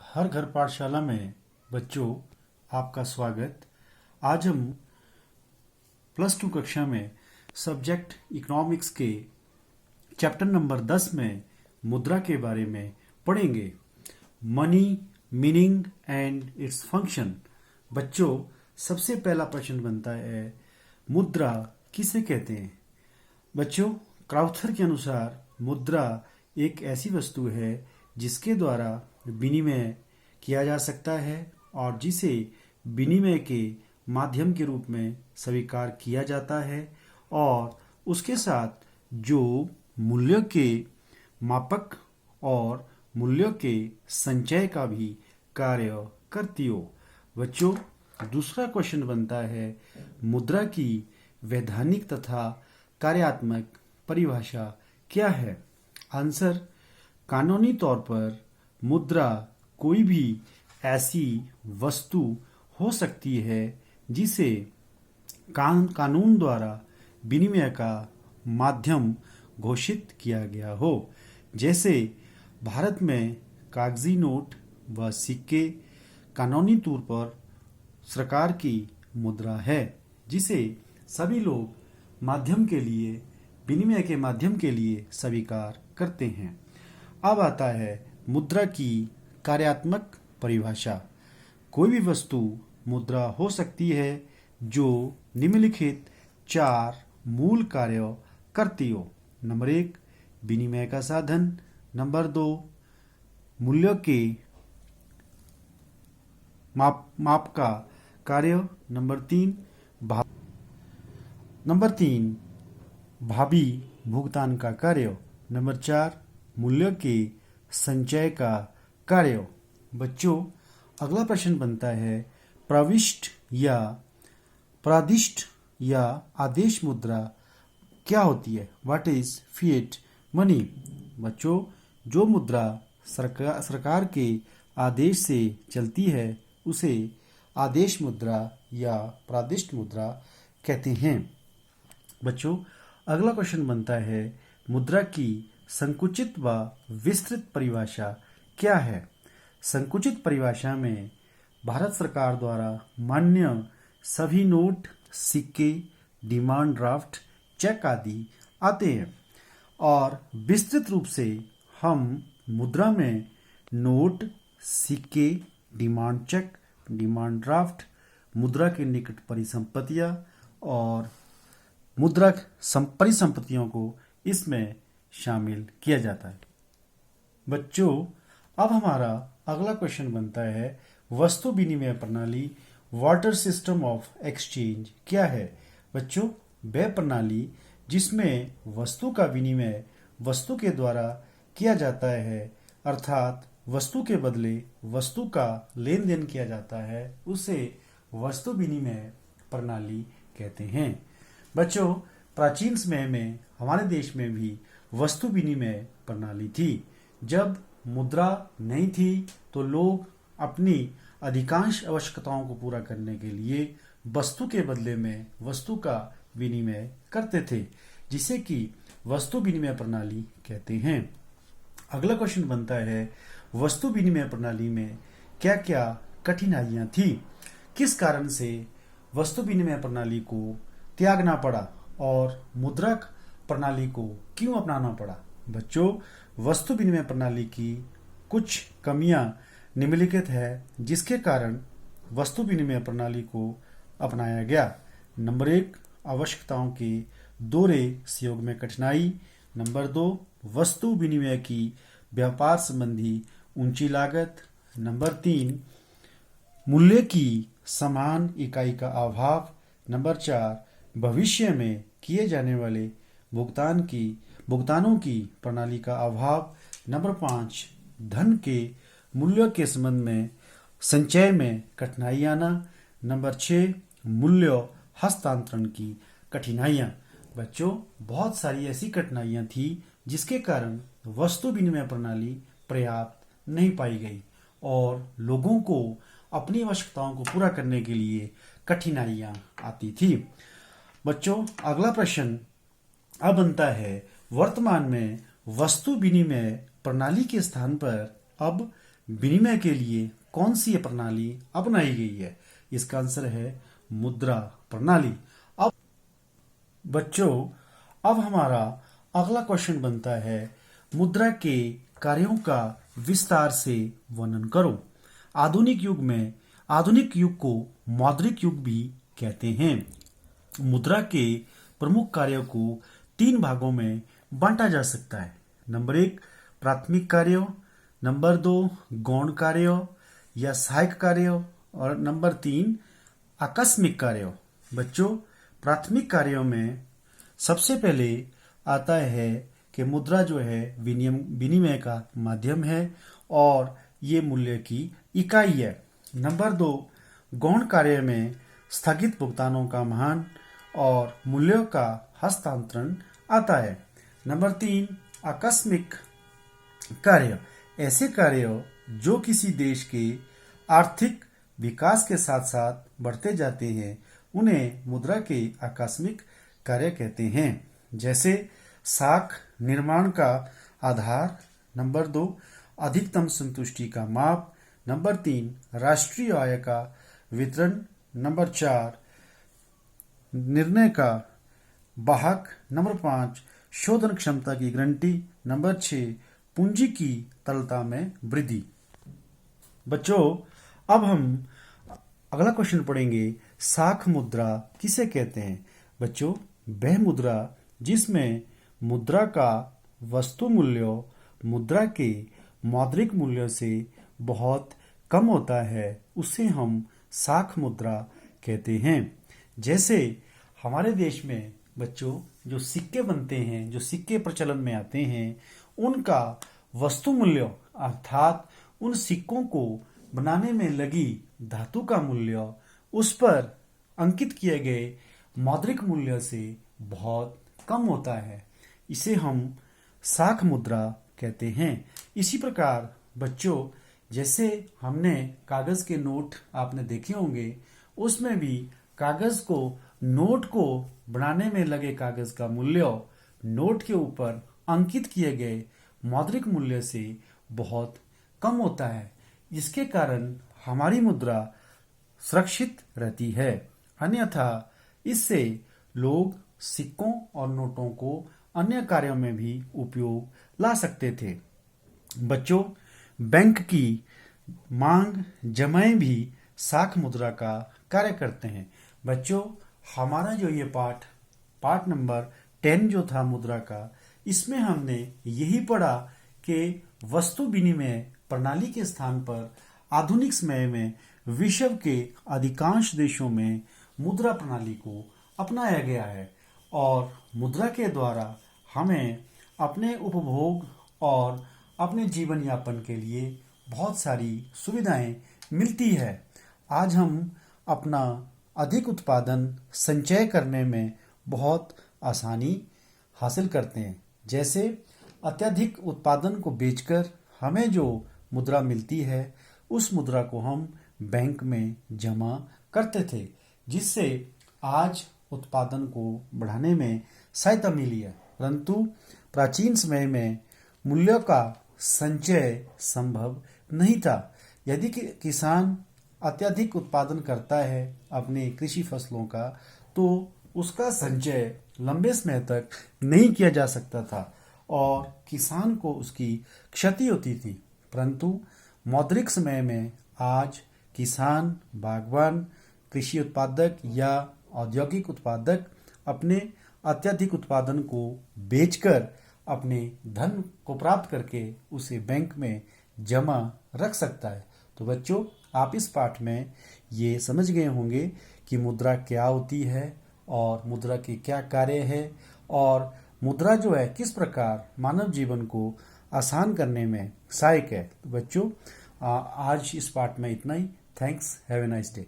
हर घर पाठशाला में बच्चों आपका स्वागत। आज हम +2 कक्षा में सब्जेक्ट इकोनॉमिक्स के चैप्टर नंबर 10 में मुद्रा के बारे में पढ़ेंगे। Money, meaning and its function. बच्चों, सबसे पहला प्रश्न बनता है, मुद्रा किसे कहते हैं? बच्चों, क्राउथर के अनुसार मुद्रा एक ऐसी वस्तु है जिसके द्वारा विनिमय किया जा सकता है और जिसे विनिमय के माध्यम के रूप में स्वीकार किया जाता है और उसके साथ जो मूल्य के मापक और मूल्य के संचय का भी कार्य करती हो। बच्चों, दूसरा क्वेश्चन बनता है, मुद्रा की वैधानिक तथा कार्यात्मक परिभाषा क्या है? आंसर, कानूनी तौर पर मुद्रा कोई भी ऐसी वस्तु हो सकती है जिसे कानून द्वारा विनिमय का माध्यम घोषित किया गया हो। जैसे भारत में कागजी नोट व सिक्के कानूनी तौर पर सरकार की मुद्रा है जिसे सभी लोग माध्यम के लिए, विनिमय के माध्यम के लिए स्वीकार करते हैं। अब आता है मुद्रा की कार्यात्मक परिभाषा। कोई भी वस्तु मुद्रा हो सकती है जो निम्नलिखित 4 मूल कार्य करती हो। नंबर 1, विनिमय का साधन। नंबर 2, मूल्य के माप का कार्य। नंबर 3, भावी भुगतान का कार्य। नंबर 4, मूल्य के संचय का कार्य। बच्चों, अगला प्रश्न बनता है, प्रविष्ट या प्रादिष्ट या आदेश मुद्रा क्या होती है? What is fiat money? बच्चों, जो मुद्रा सरकार के आदेश से चलती है उसे आदेश मुद्रा या प्रादिष्ट मुद्रा कहते हैं। बच्चों, अगला क्वेश्चन बनता है, मुद्रा की संकुचित व विस्तृत परिभाषा क्या है? संकुचित परिभाषा में भारत सरकार द्वारा मान्य सभी नोट, सिक्के, डिमांड ड्राफ्ट, चेक आदि आते हैं और विस्तृत रूप से हम मुद्रा में नोट, सिक्के, डिमांड चेक, डिमांड ड्राफ्ट, मुद्रा के निकट परिसंपत्तियां और मुद्रा परिसंपत्तियों को इसमें शामिल किया जाता है। बच्चों, अब हमारा अगला क्वेश्चन बनता है, वस्तु विनिमय प्रणाली वाटर सिस्टम ऑफ एक्सचेंज क्या है? बच्चों, वह प्रणाली जिसमें वस्तु का विनिमय वस्तु के द्वारा किया जाता है, अर्थात वस्तु के बदले वस्तु का लेन देन किया जाता है, उसे वस्तु विनिमय प्रणाली कहते हैं। बच्चों, प्राचीन समय में हमारे देश में भी वस्तु विनिमय प्रणाली थी। जब मुद्रा नहीं थी तो लोग अपनी अधिकांश आवश्यकताओं को पूरा करने के लिए वस्तु के बदले में वस्तु का विनिमय करते थे, जिसे कि वस्तु विनिमय प्रणाली कहते हैं। अगला क्वेश्चन बनता है, वस्तु विनिमय प्रणाली में क्या क्या कठिनाइयां थी? किस कारण से वस्तु विनिमय प्रणाली को त्यागना पड़ा और मुद्रक प्रणाली को क्यों अपनाना पड़ा? बच्चों, वस्तु विनिमय प्रणाली की कुछ कमियां निम्नलिखित है जिसके कारण वस्तु विनिमय प्रणाली को अपनाया गया। नंबर 1, आवश्यकताओं के दोहरे सहयोग में कठिनाई। नंबर 2, वस्तु विनिमय की व्यापार संबंधी ऊंची लागत। नंबर 3, मूल्य की समान इकाई का अभाव। नंबर 4, भविष्य में किए जाने वाले भुगतानों की प्रणाली का अभाव। नंबर 5, धन के मूल्य के संबंध में संचय में कठिनाई आना। नंबर 6, मूल्य हस्तांतरण की कठिनाइयां। बच्चों, बहुत सारी ऐसी कठिनाइयां थी जिसके कारण वस्तु विनिमय प्रणाली पर्याप्त नहीं पाई गई और लोगों को अपनी आवश्यकताओं को पूरा करने के लिए कठिनाइयां आती थी। बच्चों, अगला प्रश्न अब बनता है, वर्तमान में वस्तु विनिमय प्रणाली के स्थान पर अब विनिमय के लिए कौन सी ये प्रणाली अपनाई गई है? इसका आंसर है मुद्रा प्रणाली। अब बच्चों, अब हमारा अगला क्वेश्चन बनता है, मुद्रा के कार्यों का विस्तार से वर्णन करो। आधुनिक युग को मौद्रिक युग भी कहते हैं। मुद्रा के प्रमुख कार्यों को 3 भागों में बांटा जा सकता है। नंबर 1 प्राथमिक कार्यों, नंबर 2 गौण कार्यों या सहायक कार्यों, और नंबर 3 आकस्मिक कार्यों। बच्चों, प्राथमिक कार्यों में सबसे पहले आता है कि मुद्रा जो है विनिमय का माध्यम है और ये मूल्य की इकाई है। नंबर 2 गौण कार्य में स्थगित भुगतानों का महान और मूल्यों का हस्तांतरण आता है। नंबर 3 आकस्मिक कार्य, ऐसे कार्य जो किसी देश के आर्थिक विकास के साथ साथ बढ़ते जाते हैं, उन्हें मुद्रा के आकस्मिक कार्य कहते हैं। जैसे साख निर्माण का आधार, नंबर 2 अधिकतम संतुष्टि का माप, नंबर 3 राष्ट्रीय आय का वितरण, नंबर 4 निर्णय का वाहक, नंबर 5 शोधन क्षमता की गारंटी, नंबर 6 पूंजी की तरलता में वृद्धि। बच्चों, अब हम अगला क्वेश्चन पढ़ेंगे, साख मुद्रा किसे कहते हैं? बच्चों, वह मुद्रा जिसमें मुद्रा का वस्तु मूल्य मुद्रा के मौद्रिक मूल्य से बहुत कम होता है, उसे हम साख मुद्रा कहते हैं। जैसे हमारे देश में बच्चों जो सिक्के बनते हैं, जो सिक्के प्रचलन में आते हैं, उनका वस्तु मूल्य अर्थात उन सिक्कों को बनाने में लगी धातु का मूल्य उस पर अंकित किए गए मौद्रिक मूल्य से बहुत कम होता है। इसे हम साख मुद्रा कहते हैं। इसी प्रकार बच्चों, जैसे हमने कागज के नोट आपने देखे होंगे, उसमें भी कागज को, नोट को बनाने में लगे कागज का मूल्य नोट के ऊपर अंकित किए गए मौद्रिक मूल्य से बहुत कम होता है। इसके कारण हमारी मुद्रा सुरक्षित रहती है, अन्यथा इससे लोग सिक्कों और नोटों को अन्य कार्यों में भी उपयोग ला सकते थे। बच्चों, बैंक की मांग जमाएं भी साख मुद्रा का कार्य करते हैं। बच्चों, हमारा जो ये पाठ नंबर 10 जो था मुद्रा का, इसमें हमने यही पढ़ा कि वस्तु विनिमय प्रणाली के स्थान पर आधुनिक समय में विश्व के अधिकांश देशों में मुद्रा प्रणाली को अपनाया गया है और मुद्रा के द्वारा हमें अपने उपभोग और अपने जीवन यापन के लिए बहुत सारी सुविधाएं मिलती है। आज हम अपना अधिक उत्पादन संचय करने में बहुत आसानी हासिल करते हैं। जैसे अत्यधिक उत्पादन को बेचकर हमें जो मुद्रा मिलती है, उस मुद्रा को हम बैंक में जमा करते थे, जिससे आज उत्पादन को बढ़ाने में सहायता मिली है। परंतु प्राचीन समय में मूल्यों का संचय संभव नहीं था। यदि किसान अत्यधिक उत्पादन करता है अपने कृषि फसलों का, तो उसका संचय लंबे समय तक नहीं किया जा सकता था और किसान को उसकी क्षति होती थी। परंतु मौद्रिक समय में आज किसान, बागवान, कृषि उत्पादक या औद्योगिक उत्पादक अपने अत्यधिक उत्पादन को बेचकर अपने धन को प्राप्त करके उसे बैंक में जमा रख सकता है। तो बच्चों, आप इस पाठ में ये समझ गए होंगे कि मुद्रा क्या होती है और मुद्रा के क्या कार्य है और मुद्रा जो है किस प्रकार मानव जीवन को आसान करने में सहायक है। तो बच्चों, आज इस पाठ में इतना ही। Thanks, have a nice day.